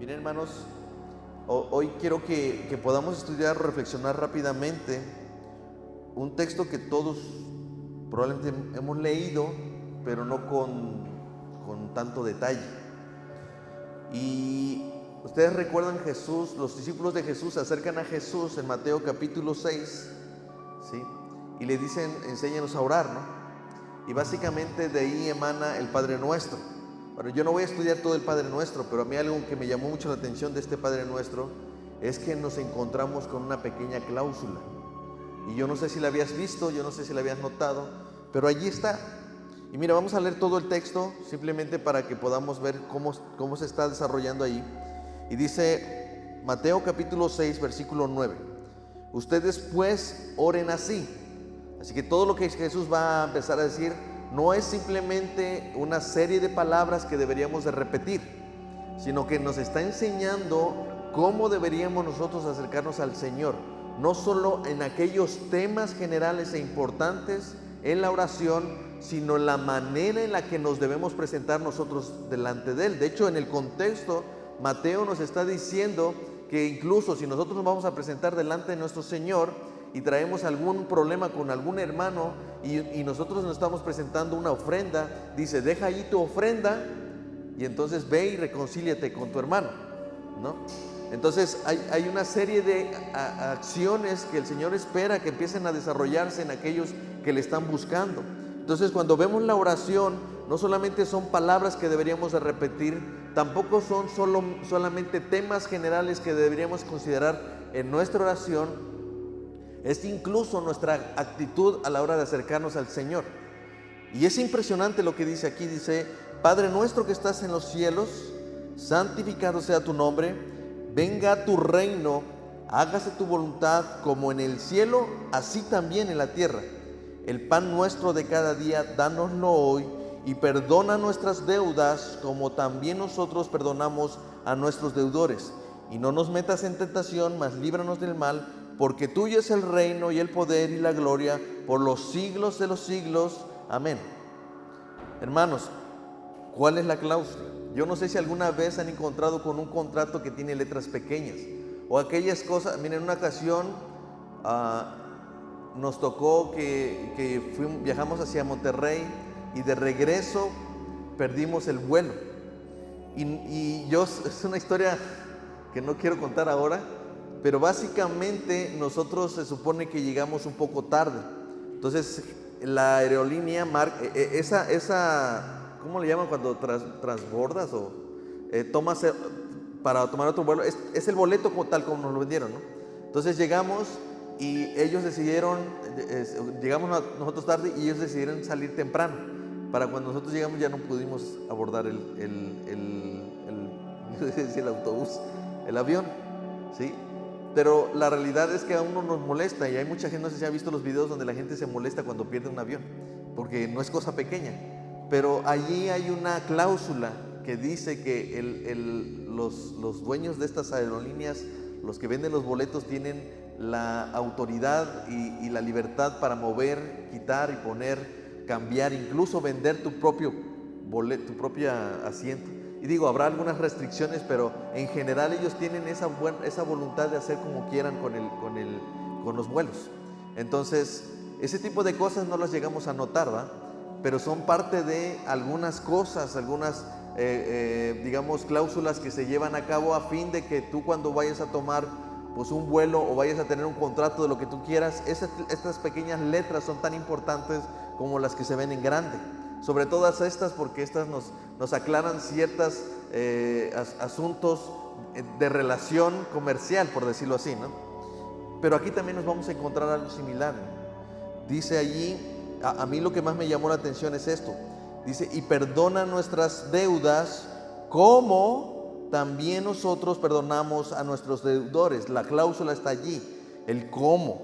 Bien, hermanos, hoy quiero que podamos estudiar o reflexionar rápidamente un texto que todos probablemente hemos leído, pero no con tanto detalle. Y ustedes recuerdan Jesús, los discípulos de Jesús se acercan a Jesús en Mateo capítulo 6, ¿sí? Y le dicen, enséñanos a orar, ¿no? Y básicamente de ahí emana el Padre Nuestro. Bueno, yo no voy a estudiar todo el Padre Nuestro, pero a mí algo que me llamó mucho la atención de este Padre Nuestro es que nos encontramos con una pequeña cláusula. Y yo no sé si la habías visto, yo no sé si la habías notado, pero allí está. Y mira, vamos a leer todo el texto simplemente para que podamos ver cómo se está desarrollando ahí. Y dice Mateo capítulo 6, versículo 9. Ustedes pues oren así. Así que todo lo que Jesús va a empezar a decir no es simplemente una serie de palabras que deberíamos de repetir, sino que nos está enseñando cómo deberíamos nosotros acercarnos al Señor, no solo en aquellos temas generales e importantes en la oración, sino en la manera en la que nos debemos presentar nosotros delante de Él. De hecho, en el contexto, Mateo nos está diciendo que incluso si nosotros nos vamos a presentar delante de nuestro Señor y traemos algún problema con algún hermano y nosotros nos estamos presentando una ofrenda, dice, deja ahí tu ofrenda y entonces ve y reconcíliate con tu hermano, ¿no? Entonces hay una serie de acciones que el Señor espera que empiecen a desarrollarse en aquellos que le están buscando. Entonces cuando vemos la oración, no solamente son palabras que deberíamos de repetir, tampoco son solamente temas generales que deberíamos considerar en nuestra oración, es incluso nuestra actitud a la hora de acercarnos al Señor. Y es impresionante lo que dice aquí, dice, Padre nuestro que estás en los cielos, santificado sea tu nombre, venga tu reino, hágase tu voluntad como en el cielo, así también en la tierra. El pan nuestro de cada día, dánoslo hoy, y perdona nuestras deudas, como también nosotros perdonamos a nuestros deudores. Y no nos metas en tentación, mas líbranos del mal, porque tuyo es el reino y el poder y la gloria por los siglos de los siglos. Amén. Hermanos, ¿cuál es la cláusula? Yo no sé si alguna vez han encontrado con un contrato que tiene letras pequeñas o aquellas cosas. Miren, en una ocasión nos tocó que viajamos hacia Monterrey y de regreso perdimos el vuelo. Y yo, es una historia que no quiero contar ahora, pero básicamente nosotros se supone que llegamos un poco tarde. Entonces la aerolínea ¿cómo le llaman cuando transbordas o tomas para tomar otro vuelo? Es el boleto como tal como nos lo vendieron, ¿no? Entonces llegamos y ellos decidieron, llegamos nosotros tarde y ellos decidieron salir temprano. Para cuando nosotros llegamos ya no pudimos abordar el autobús, el avión, ¿sí? Pero la realidad es que a uno nos molesta y hay mucha gente, no sé si ha visto los videos donde la gente se molesta cuando pierde un avión, porque no es cosa pequeña. Pero allí hay una cláusula que dice que los dueños de estas aerolíneas, los que venden los boletos, tienen la autoridad y la libertad para mover, quitar y poner, cambiar, incluso vender tu propio boleto, tu propia asiento. Y digo, habrá algunas restricciones, pero en general ellos tienen esa voluntad de hacer como quieran con los vuelos. Entonces, ese tipo de cosas no las llegamos a notar, ¿va? Pero son parte de algunas cosas, algunas, digamos, cláusulas que se llevan a cabo a fin de que tú cuando vayas a tomar pues un vuelo o vayas a tener un contrato de lo que tú quieras, estas pequeñas letras son tan importantes como las que se ven en grande. Sobre todas estas, porque estas nos aclaran ciertos asuntos de relación comercial, por decirlo así, ¿no? Pero aquí también nos vamos a encontrar algo similar, ¿no? Dice allí, a mí lo que más me llamó la atención es esto. Dice, y perdona nuestras deudas como también nosotros perdonamos a nuestros deudores. La cláusula está allí, el cómo.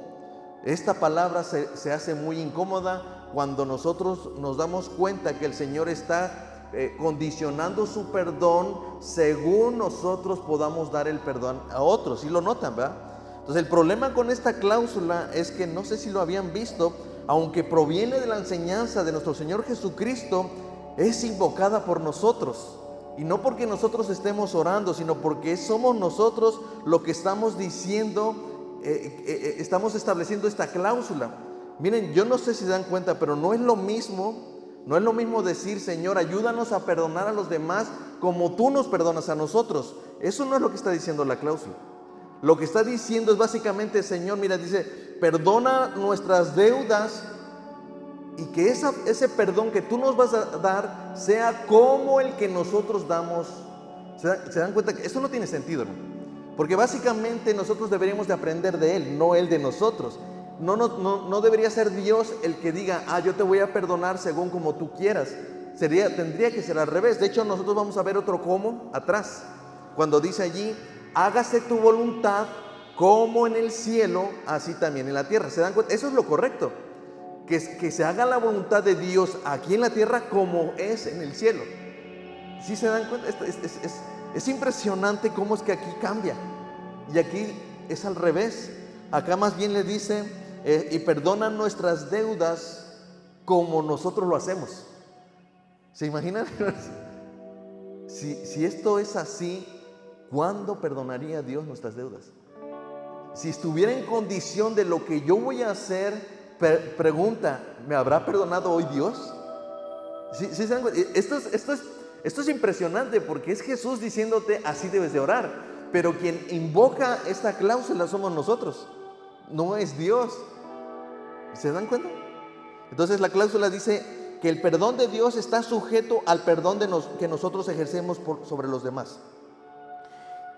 Esta palabra se hace muy incómoda cuando nosotros nos damos cuenta que el Señor está condicionando su perdón según nosotros podamos dar el perdón a otros. ¿Sí lo notan, verdad? Entonces el problema con esta cláusula es que no sé si lo habían visto, aunque proviene de la enseñanza de nuestro Señor Jesucristo, es invocada por nosotros. Y no porque nosotros estemos orando, sino porque somos nosotros lo que estamos diciendo, estamos estableciendo esta cláusula. Miren, yo no sé si se dan cuenta, pero no es lo mismo decir, Señor, ayúdanos a perdonar a los demás como tú nos perdonas a nosotros. Eso no es lo que está diciendo la cláusula. Lo que está diciendo es básicamente, Señor, mira, dice, perdona nuestras deudas y que ese perdón que tú nos vas a dar sea como el que nosotros damos. ¿Se dan cuenta que eso no tiene sentido, ¿no? Porque básicamente nosotros deberíamos de aprender de Él, no Él de nosotros. No debería ser Dios el que diga, yo te voy a perdonar según como tú quieras. Tendría que ser al revés. De hecho, nosotros vamos a ver otro cómo atrás, cuando dice allí, hágase tu voluntad como en el cielo, así también en la tierra. ¿Se dan cuenta? Eso es lo correcto. Que se haga la voluntad de Dios aquí en la tierra como es en el cielo. ¿Sí se dan cuenta? Es impresionante cómo es que aquí cambia. Y aquí es al revés. Acá más bien le dice, y perdona nuestras deudas como nosotros lo hacemos. ¿Se imaginan? Si esto es así, ¿cuándo perdonaría Dios nuestras deudas? Si estuviera en condición de lo que yo voy a hacer, pregunta, ¿me habrá perdonado hoy Dios? ¿Sí, esto es impresionante porque es Jesús diciéndote, así debes de orar. Pero quien invoca esta cláusula somos nosotros, no es Dios. ¿Se dan cuenta? Entonces la cláusula dice que el perdón de Dios está sujeto al perdón que nosotros ejercemos sobre los demás.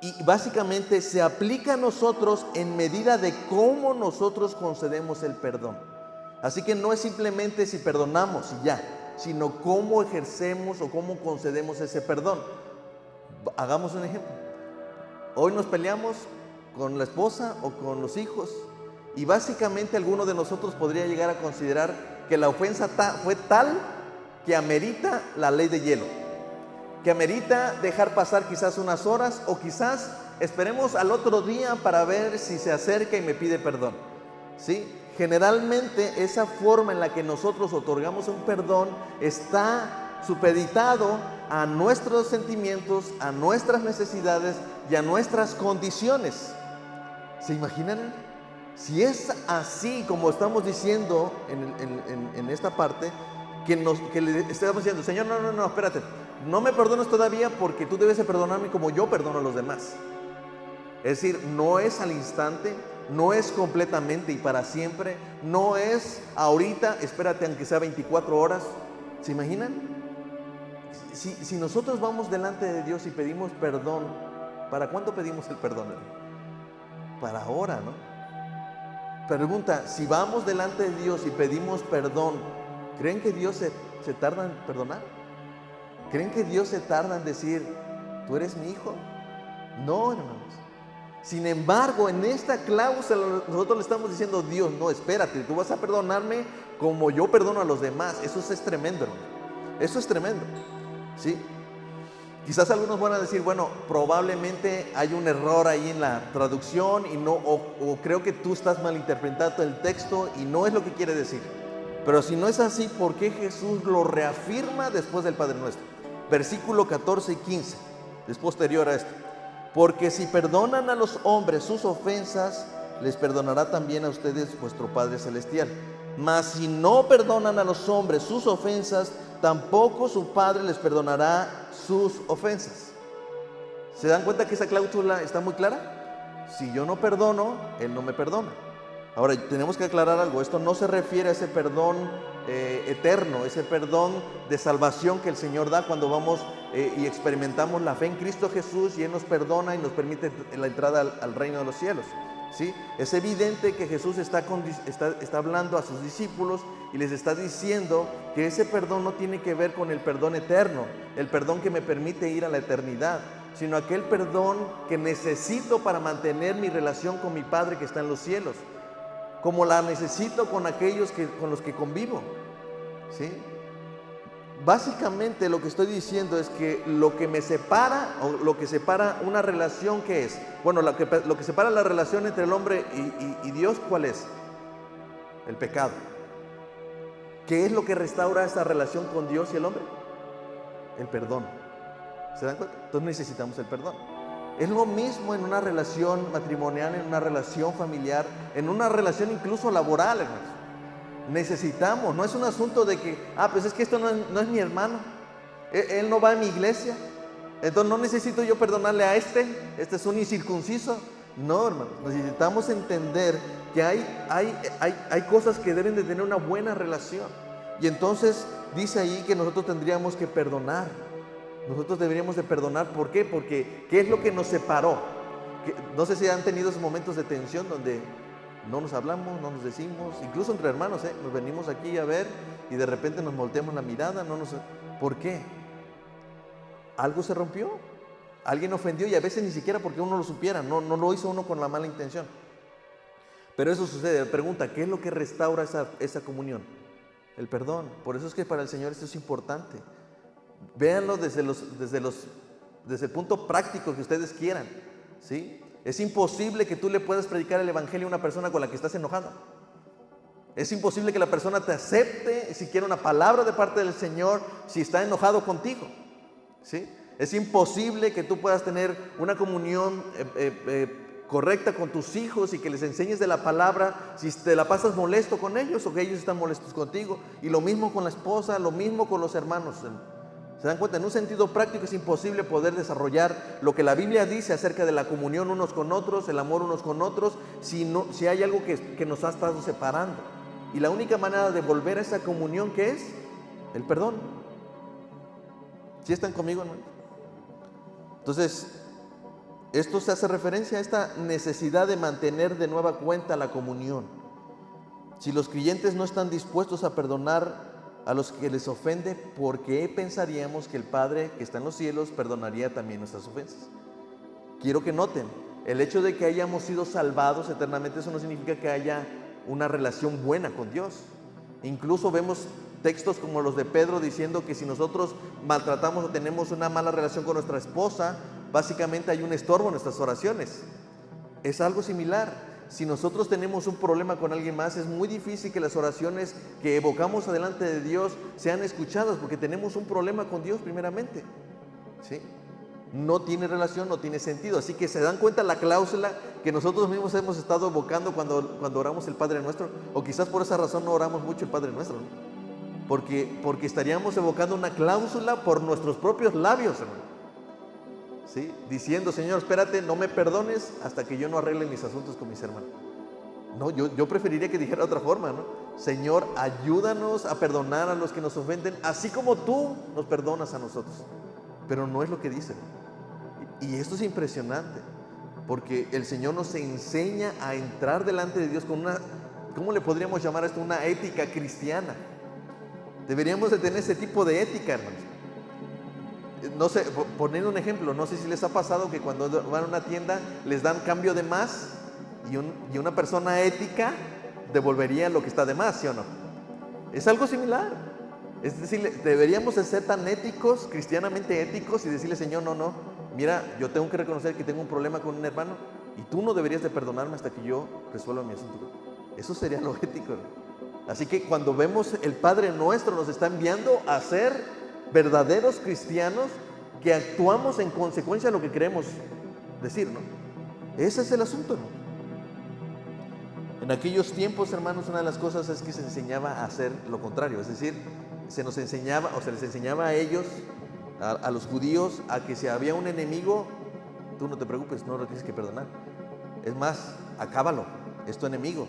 Y básicamente se aplica a nosotros en medida de cómo nosotros concedemos el perdón. Así que no es simplemente si perdonamos y ya, sino cómo ejercemos o cómo concedemos ese perdón. Hagamos un ejemplo. Hoy nos peleamos con la esposa o con los hijos y básicamente alguno de nosotros podría llegar a considerar que la ofensa fue tal que amerita la ley de hielo, que amerita dejar pasar quizás unas horas o quizás esperemos al otro día para ver si se acerca y me pide perdón. ¿Sí? Generalmente esa forma en la que nosotros otorgamos un perdón está supeditado a nuestros sentimientos, a nuestras necesidades y a nuestras condiciones. ¿Se imaginan? Si es así como estamos diciendo en esta parte, que le estamos diciendo, Señor, no, espérate, no me perdones todavía porque tú debes de perdonarme como yo perdono a los demás. Es decir, no es al instante, no es completamente y para siempre, no es ahorita, espérate aunque sea 24 horas. ¿Se imaginan? Si nosotros vamos delante de Dios y pedimos perdón, ¿para cuándo pedimos el perdón? Para ahora, ¿no? Pregunta, si vamos delante de Dios y pedimos perdón, ¿creen que Dios se tarda en perdonar? ¿Creen que Dios se tarda en decir, tú eres mi hijo? No, hermanos. Sin embargo, en esta cláusula nosotros le estamos diciendo, Dios, no, espérate, tú vas a perdonarme como yo perdono a los demás. Eso es tremendo, hermano. Eso es tremendo, ¿sí? Quizás algunos van a decir, bueno, probablemente hay un error ahí en la traducción o creo que tú estás malinterpretando el texto y no es lo que quiere decir. Pero si no es así, ¿por qué Jesús lo reafirma después del Padre Nuestro? Versículo 14 y 15, es posterior a esto. Porque si perdonan a los hombres sus ofensas, les perdonará también a ustedes vuestro Padre Celestial. Mas si no perdonan a los hombres sus ofensas, tampoco su Padre les perdonará sus ofensas. ¿Se dan cuenta que esa cláusula está muy clara? Si yo no perdono, Él no me perdona. Ahora, tenemos que aclarar algo. Esto no se refiere a ese perdón eterno, ese perdón de salvación que el Señor da cuando vamos y experimentamos la fe en Cristo Jesús y Él nos perdona y nos permite la entrada al reino de los cielos. ¿Sí? Es evidente que Jesús está hablando a sus discípulos y les está diciendo que ese perdón no tiene que ver con el perdón eterno, el perdón que me permite ir a la eternidad, sino aquel perdón que necesito para mantener mi relación con mi Padre que está en los cielos, como la necesito con aquellos con los que convivo. ¿Sí? Básicamente lo que estoy diciendo es que lo que me separa, o lo que separa una relación, ¿qué es? Bueno, lo que separa la relación entre el hombre y Dios, ¿cuál es? El pecado. ¿Qué es lo que restaura esa relación con Dios y el hombre? El perdón. ¿Se dan cuenta? Entonces necesitamos el perdón. Es lo mismo en una relación matrimonial, en una relación familiar, en una relación incluso laboral, hermanos. Necesitamos, no es un asunto de que, pues es que esto no es mi hermano, él no va a mi iglesia, entonces no necesito yo perdonarle a este es un incircunciso. No, hermanos, necesitamos entender que hay cosas que deben de tener una buena relación. Y entonces dice ahí que nosotros tendríamos que perdonar. Nosotros deberíamos de perdonar. ¿Por qué? Porque ¿qué es lo que nos separó? No sé si han tenido esos momentos de tensión donde no nos hablamos, no nos decimos, incluso entre hermanos, nos venimos aquí a ver y de repente nos volteamos la mirada. ¿Por qué? Algo se rompió, alguien ofendió, y a veces ni siquiera porque uno lo supiera, no lo hizo uno con la mala intención. Pero eso sucede. Pregunta, ¿qué es lo que restaura esa comunión? El perdón. Por eso es que para el Señor esto es importante. Véanlo desde el punto práctico que ustedes quieran, ¿sí? Es imposible que tú le puedas predicar el evangelio a una persona con la que estás enojado. Es imposible que la persona te acepte siquiera una palabra de parte del Señor si está enojado contigo, ¿sí? Es imposible que tú puedas tener una comunión correcta con tus hijos y que les enseñes de la palabra si te la pasas molesto con ellos o que ellos están molestos contigo. Y lo mismo con la esposa, lo mismo con los hermanos. ¿Se dan cuenta? En un sentido práctico es imposible poder desarrollar lo que la Biblia dice acerca de la comunión unos con otros, el amor unos con otros, si hay algo que nos ha estado separando. Y la única manera de volver a esa comunión, ¿qué es? El perdón. ¿Sí están conmigo, hermano? Entonces, esto se hace referencia a esta necesidad de mantener de nueva cuenta la comunión. Si los creyentes no están dispuestos a perdonar a los que les ofende, ¿por qué pensaríamos que el Padre que está en los cielos perdonaría también nuestras ofensas? Quiero que noten, el hecho de que hayamos sido salvados eternamente, eso no significa que haya una relación buena con Dios. Incluso vemos textos como los de Pedro diciendo que si nosotros maltratamos o tenemos una mala relación con nuestra esposa, básicamente hay un estorbo en nuestras oraciones. Es algo similar. Si nosotros tenemos un problema con alguien más, es muy difícil que las oraciones que evocamos delante de Dios sean escuchadas, porque tenemos un problema con Dios primeramente, ¿sí? No tiene relación, no tiene sentido. Así que se dan cuenta la cláusula que nosotros mismos hemos estado evocando cuando oramos el Padre Nuestro, o quizás por esa razón no oramos mucho el Padre Nuestro, ¿no? Porque estaríamos evocando una cláusula por nuestros propios labios, hermano. ¿Sí? Diciendo, Señor, espérate, no me perdones hasta que yo no arregle mis asuntos con mis hermanos. No, yo preferiría que dijera de otra forma, ¿no? Señor, ayúdanos a perdonar a los que nos ofenden, así como tú nos perdonas a nosotros. Pero no es lo que dice. Y esto es impresionante, porque el Señor nos enseña a entrar delante de Dios con una, ¿cómo le podríamos llamar esto? Una ética cristiana. Deberíamos de tener ese tipo de ética, hermanos. No sé, poniendo un ejemplo, no sé si les ha pasado que cuando van a una tienda les dan cambio de más y una persona ética devolvería lo que está de más, ¿sí o no? Es algo similar. Es decir, deberíamos de ser tan éticos, cristianamente éticos, y decirle, Señor, no, mira, yo tengo que reconocer que tengo un problema con un hermano y tú no deberías de perdonarme hasta que yo resuelva mi asunto. Eso sería lo ético, ¿no? Así que cuando vemos el Padre Nuestro nos está enviando a ser verdaderos cristianos que actuamos en consecuencia de lo que queremos decir, ¿no? Ese es el asunto, ¿no? En aquellos tiempos, hermanos, una de las cosas es que se enseñaba a hacer lo contrario, es decir, se nos enseñaba, o se les enseñaba a ellos, a los judíos, a que si había un enemigo, tú no te preocupes, no lo tienes que perdonar. Es más, acábalo, es tu enemigo.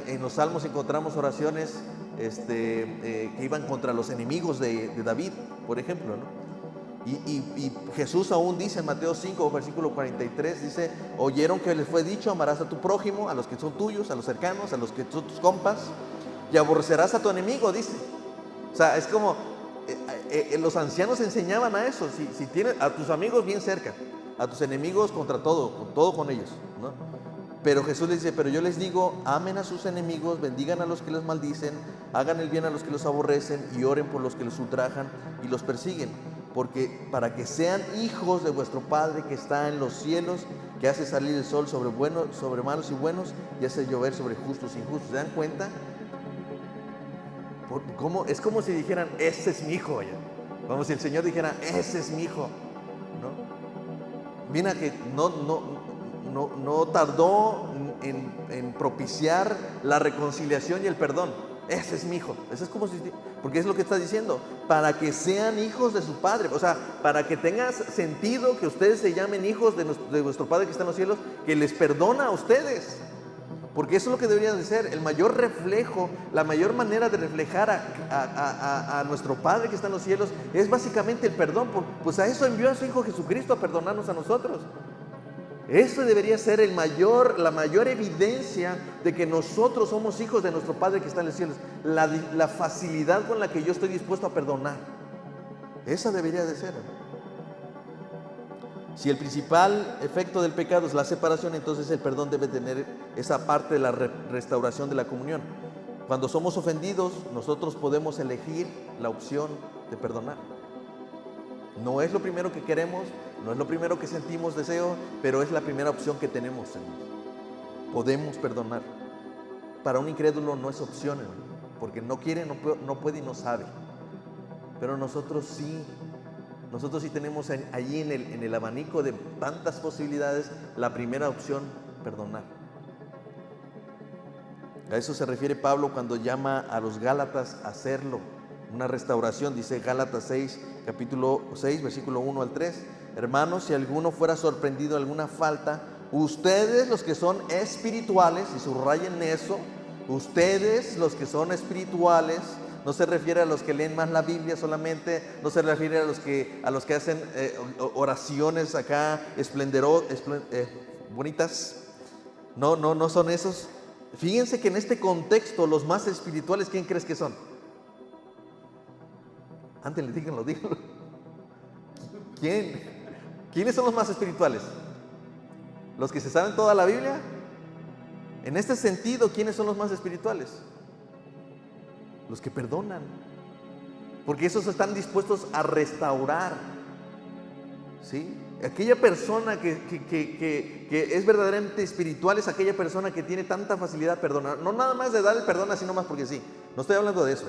En los Salmos encontramos oraciones que iban contra los enemigos de David, por ejemplo, ¿no? Y Jesús aún dice en Mateo 5, versículo 43, dice, oyeron que les fue dicho, amarás a tu prójimo, a los que son tuyos, a los cercanos, a los que son tus compas, y aborrecerás a tu enemigo, dice. O sea, es como, los ancianos enseñaban a eso, si tienes a tus amigos bien cerca, a tus enemigos contra todo con ellos, ¿no? Pero Jesús les dice, pero yo les digo, amen a sus enemigos, bendigan a los que los maldicen, hagan el bien a los que los aborrecen y oren por los que los ultrajan y los persiguen, porque para que sean hijos de vuestro Padre que está en los cielos, que hace salir el sol sobre malos y buenos y hace llover sobre justos e injustos. ¿Se dan cuenta? Es como si dijeran, ese es mi hijo, ya. Como si el Señor dijera, ese es mi hijo, ¿no? Mira que no tardó en propiciar la reconciliación y el perdón. Ese es mi hijo. Eso es como si, porque es lo que está diciendo, para que sean hijos de su Padre. O sea, para que tenga sentido que ustedes se llamen hijos de vuestro Padre que está en los cielos, que les perdona a ustedes. Porque eso es lo que debería de ser, el mayor reflejo, la mayor manera de reflejar a nuestro Padre que está en los cielos es básicamente el perdón. Pues a eso envió a su Hijo Jesucristo, a perdonarnos a nosotros. Eso debería ser la mayor evidencia de que nosotros somos hijos de nuestro Padre que está en los cielos. La facilidad con la que yo estoy dispuesto a perdonar. Esa debería de ser. Si el principal efecto del pecado es la separación, entonces el perdón debe tener esa parte de la restauración de la comunión. Cuando somos ofendidos, nosotros podemos elegir la opción de perdonar. No es lo primero que queremos, no es lo primero que sentimos deseo, pero es la primera opción que tenemos, Señor. Podemos perdonar. Para un incrédulo no es opción, porque no quiere, no puede y no sabe. Pero nosotros sí tenemos allí en el abanico de tantas posibilidades, la primera opción, perdonar. A eso se refiere Pablo cuando llama a los Gálatas a hacerlo. Una restauración, dice Gálatas 6, capítulo 6, versículo 1 al 3. Hermanos, si alguno fuera sorprendido en alguna falta, ustedes los que son espirituales, y subrayen eso, ustedes los que son espirituales, no se refiere a los que leen más la Biblia solamente, no se refiere a los que hacen oraciones acá bonitas. No son esos. Fíjense que en este contexto los más espirituales, ¿quién crees que son? Antes díganlo. ¿Quiénes son los más espirituales? ¿Los que se saben toda la Biblia? En este sentido, ¿quiénes son los más espirituales? Los que perdonan, porque esos están dispuestos a restaurar, ¿sí? Aquella persona que es verdaderamente espiritual es aquella persona que tiene tanta facilidad de perdonar, no nada más de dar el perdón así nomás porque sí, no estoy hablando de eso,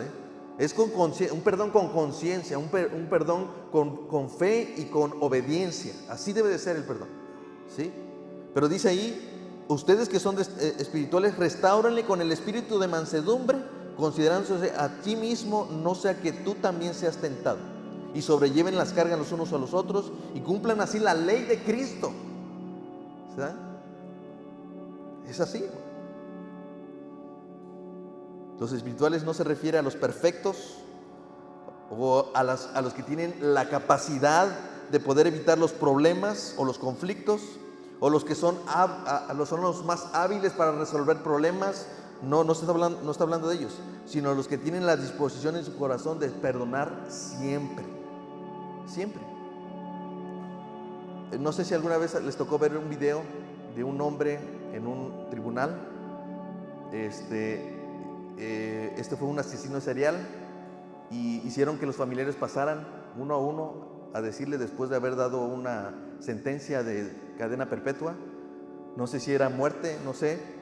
es un perdón con conciencia, un perdón con fe y con obediencia. Así debe de ser el perdón, ¿sí? Pero dice ahí, ustedes que son espirituales, restáuranle con el espíritu de mansedumbre, considerándose a ti mismo, no sea que tú también seas tentado, y sobrelleven las cargas los unos a los otros y cumplan así la ley de Cristo. ¿Sí? Es así. Los espirituales no se refiere a los perfectos o a los que tienen la capacidad de poder evitar los problemas o los conflictos, o los que son los más hábiles para resolver problemas. No está hablando de ellos, sino los que tienen la disposición en su corazón de perdonar siempre. Siempre. No sé si alguna vez les tocó ver un video de un hombre en un tribunal. Este fue un asesino serial, y hicieron que los familiares pasaran uno a uno a decirle, después de haber dado una sentencia de cadena perpetua, no sé si era muerte, no sé,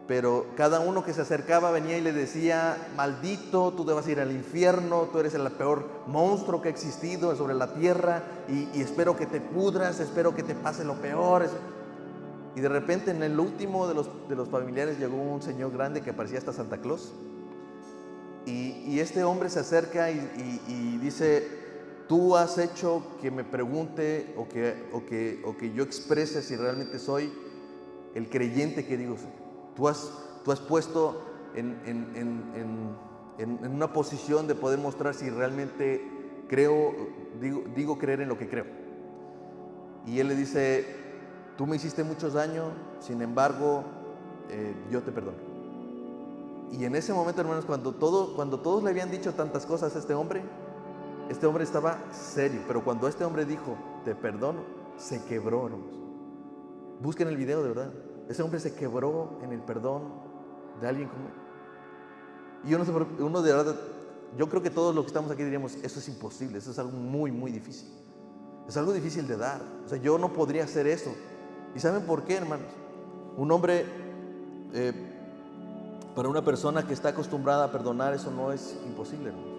pero cada uno que se acercaba venía y le decía: maldito, tú te vas a ir al infierno, tú eres el peor monstruo que ha existido sobre la tierra, y espero que te pudras, espero que te pase lo peor. Y de repente, en el último de los familiares, llegó un señor grande que parecía hasta Santa Claus, y este hombre se acerca y dice: tú has hecho que me pregunte o que yo exprese si realmente soy el creyente que digo ser. Tú has puesto en una posición de poder mostrar si realmente digo creer en lo que creo. Y él le dice: tú me hiciste mucho daño, sin embargo, yo te perdono. Y en ese momento, hermanos, cuando todos le habían dicho tantas cosas a este hombre estaba serio. Pero cuando este hombre dijo: te perdono, se quebró, hermanos. Busquen el video, de verdad. Ese hombre se quebró en el perdón de alguien como él. Y uno de verdad, yo creo que todos los que estamos aquí diríamos: eso es imposible, eso es algo muy, muy difícil. Es algo difícil de dar. O sea, yo no podría hacer eso. ¿Y saben por qué, hermanos? Un hombre, para una persona que está acostumbrada a perdonar, eso no es imposible, hermanos.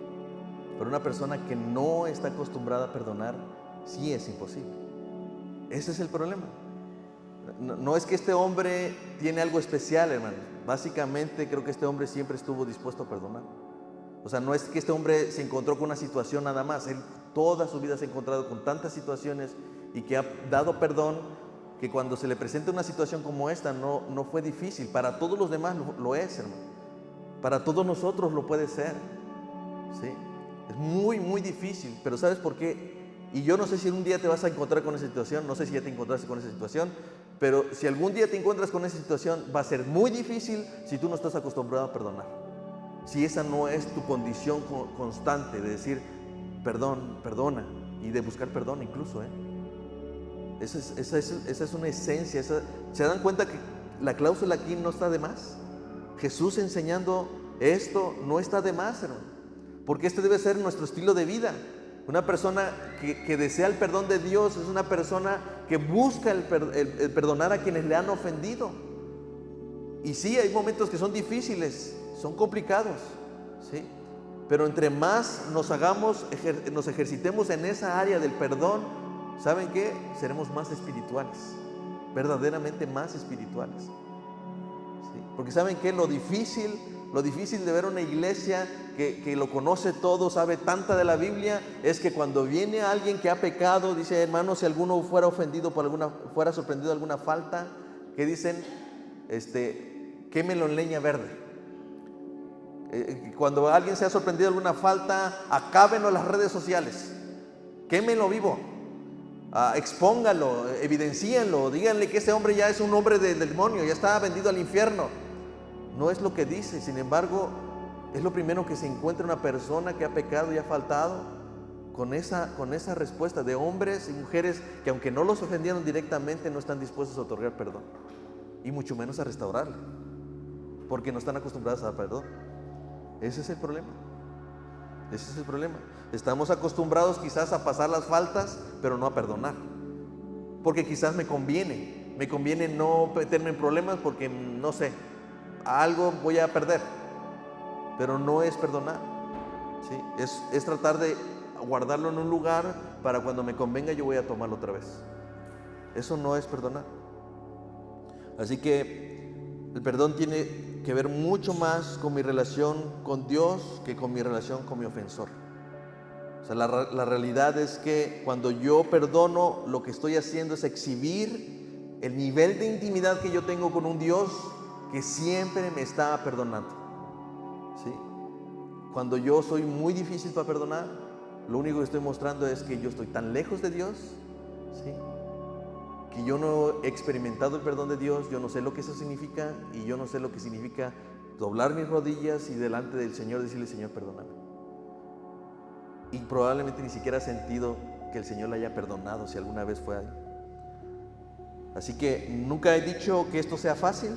Pero una persona que no está acostumbrada a perdonar, sí es imposible. Ese es el problema. No es que este hombre tiene algo especial, hermano. Básicamente creo que este hombre siempre estuvo dispuesto a perdonar. O sea, no es que este hombre se encontró con una situación nada más. Él toda su vida se ha encontrado con tantas situaciones y que ha dado perdón, que cuando se le presenta una situación como esta no fue difícil. Para todos los demás lo es, hermano. Para todos nosotros lo puede ser. ¿Sí? Es muy, muy difícil. Pero ¿sabes por qué? Y yo no sé si un día te vas a encontrar con esa situación. No sé si ya te encontraste con esa situación. Pero si algún día te encuentras con esa situación, va a ser muy difícil si tú no estás acostumbrado a perdonar. Si esa no es tu condición constante de decir perdón, perdona, y de buscar perdón incluso, Esa es una esencia. ¿Se dan cuenta que la cláusula aquí no está de más? Jesús enseñando esto no está de más, hermano, porque este debe ser nuestro estilo de vida. Una persona que desea el perdón de Dios es una persona que busca el perdonar a quienes le han ofendido. Y sí, hay momentos que son difíciles, son complicados, ¿sí? Pero entre más nos ejercitemos en esa área del perdón, ¿saben qué? Seremos más espirituales, verdaderamente más espirituales, ¿sí? Porque ¿saben qué? Lo difícil de ver una iglesia que lo conoce todo, sabe tanta de la Biblia, es que cuando viene alguien que ha pecado, dice, hermano, si alguno fuera ofendido fuera sorprendido de alguna falta, que dicen, quémelo en leña verde. Cuando alguien se ha sorprendido de alguna falta, acábenlo en las redes sociales, quémelo vivo, expóngalo, evidencíenlo, díganle que ese hombre ya es un hombre del demonio, ya está vendido al infierno. No es lo que dice, sin embargo, es lo primero que se encuentra una persona que ha pecado y ha faltado, con esa respuesta de hombres y mujeres que, aunque no los ofendieron directamente, no están dispuestos a otorgar perdón, y mucho menos a restaurarle, porque no están acostumbrados a dar perdón. Ese es el problema. Ese es el problema. Estamos acostumbrados quizás a pasar las faltas, pero no a perdonar, porque quizás me conviene no meterme en problemas porque, no sé, algo voy a perder, pero no es perdonar, ¿sí? Es tratar de guardarlo en un lugar para cuando me convenga yo voy a tomarlo otra vez. Eso no es perdonar. Así que el perdón tiene que ver mucho más con mi relación con Dios que con mi relación con mi ofensor. O sea, la realidad es que cuando yo perdono, lo que estoy haciendo es exhibir el nivel de intimidad que yo tengo con un Dios que siempre me está perdonando, ¿sí? Cuando yo soy muy difícil para perdonar, lo único que estoy mostrando es que yo estoy tan lejos de Dios, ¿sí? Que yo no he experimentado el perdón de Dios, yo no sé lo que eso significa, y yo no sé lo que significa doblar mis rodillas y delante del Señor decirle, Señor, perdóname. Y probablemente ni siquiera ha sentido que el Señor le haya perdonado si alguna vez fue ahí. Así que nunca he dicho que esto sea fácil,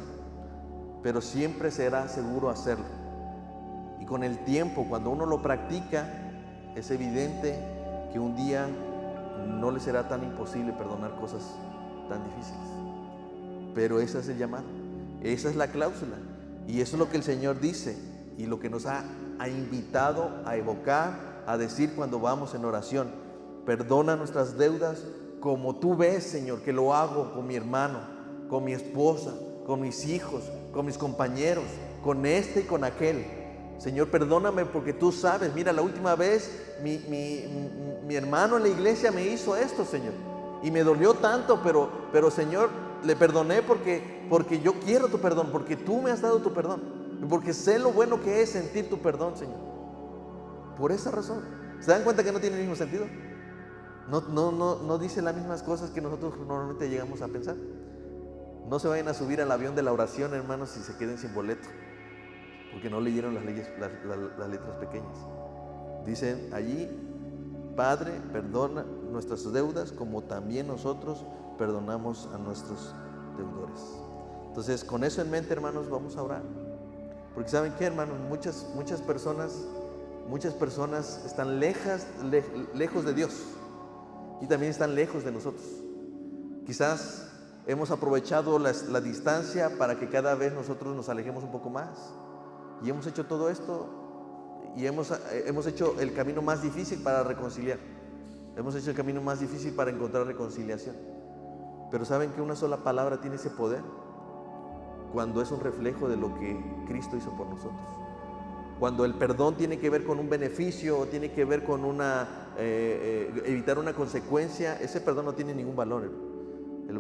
pero siempre será seguro hacerlo. Y con el tiempo, cuando uno lo practica, es evidente que un día no le será tan imposible perdonar cosas tan difíciles. Pero ese es el llamado, esa es la cláusula, y eso es lo que el Señor dice y lo que nos ha invitado a evocar, a decir cuando vamos en oración: perdona nuestras deudas como tú ves, Señor, que lo hago con mi hermano, con mi esposa, con mis hijos, con mis compañeros, con este y con aquel. Señor, perdóname porque tú sabes, mira, la última vez mi hermano en la iglesia me hizo esto, Señor, y me dolió tanto, pero Señor, le perdoné porque yo quiero tu perdón, porque tú me has dado tu perdón, y porque sé lo bueno que es sentir tu perdón, Señor. Por esa razón. ¿Se dan cuenta que no tiene el mismo sentido? No dice las mismas cosas que nosotros normalmente llegamos a pensar. No se vayan a subir al avión de la oración, hermanos, y se queden sin boleto, porque no leyeron las letras pequeñas. Dicen allí: Padre, perdona nuestras deudas como también nosotros perdonamos a nuestros deudores. Entonces, con eso en mente, hermanos, vamos a orar. Porque ¿saben qué, hermanos? Muchas personas están lejos de Dios, y también están lejos de nosotros. Quizás hemos aprovechado la distancia para que cada vez nosotros nos alejemos un poco más, y hemos hecho todo esto y hemos hecho el camino más difícil para reconciliar. Hemos hecho el camino más difícil para encontrar reconciliación. Pero ¿saben que una sola palabra tiene ese poder? Cuando es un reflejo de lo que Cristo hizo por nosotros. Cuando el perdón tiene que ver con un beneficio o tiene que ver con evitar una consecuencia, ese perdón no tiene ningún valor. El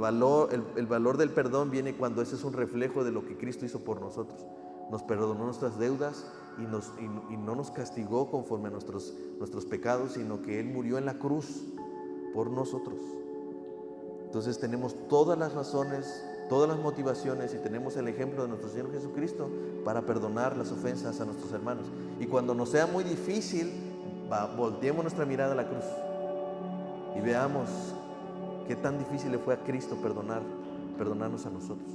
valor del perdón viene cuando ese es un reflejo de lo que Cristo hizo por nosotros. Nos perdonó nuestras deudas y no nos castigó conforme a nuestros pecados, sino que Él murió en la cruz por nosotros. Entonces tenemos todas las razones, todas las motivaciones y tenemos el ejemplo de nuestro Señor Jesucristo para perdonar las ofensas a nuestros hermanos. Y cuando nos sea muy difícil, volteemos nuestra mirada a la cruz y veamos qué tan difícil le fue a Cristo perdonarnos a nosotros.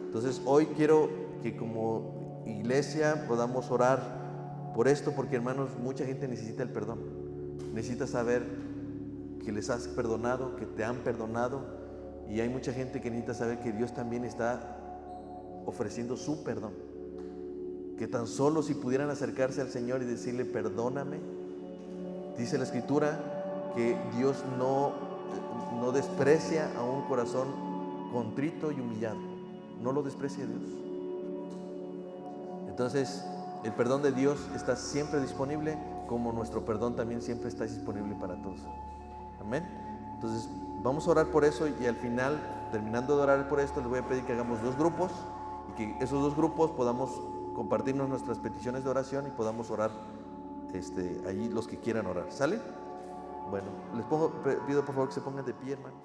Entonces hoy quiero que como iglesia podamos orar por esto, porque hermanos, mucha gente necesita el perdón. Necesita saber que les has perdonado, que te han perdonado, y hay mucha gente que necesita saber que Dios también está ofreciendo su perdón, que tan solo si pudieran acercarse al Señor y decirle perdóname. Dice la Escritura que Dios no desprecia a un corazón contrito y humillado, no lo desprecia Dios. Entonces el perdón de Dios está siempre disponible, como nuestro perdón también siempre está disponible para todos. Amén. Entonces vamos a orar por eso, y al final, terminando de orar por esto, les voy a pedir que hagamos 2 grupos y que esos 2 grupos podamos compartirnos nuestras peticiones de oración y podamos orar allí los que quieran orar. ¿Sale? Bueno, pido por favor que se pongan de pie, hermanos.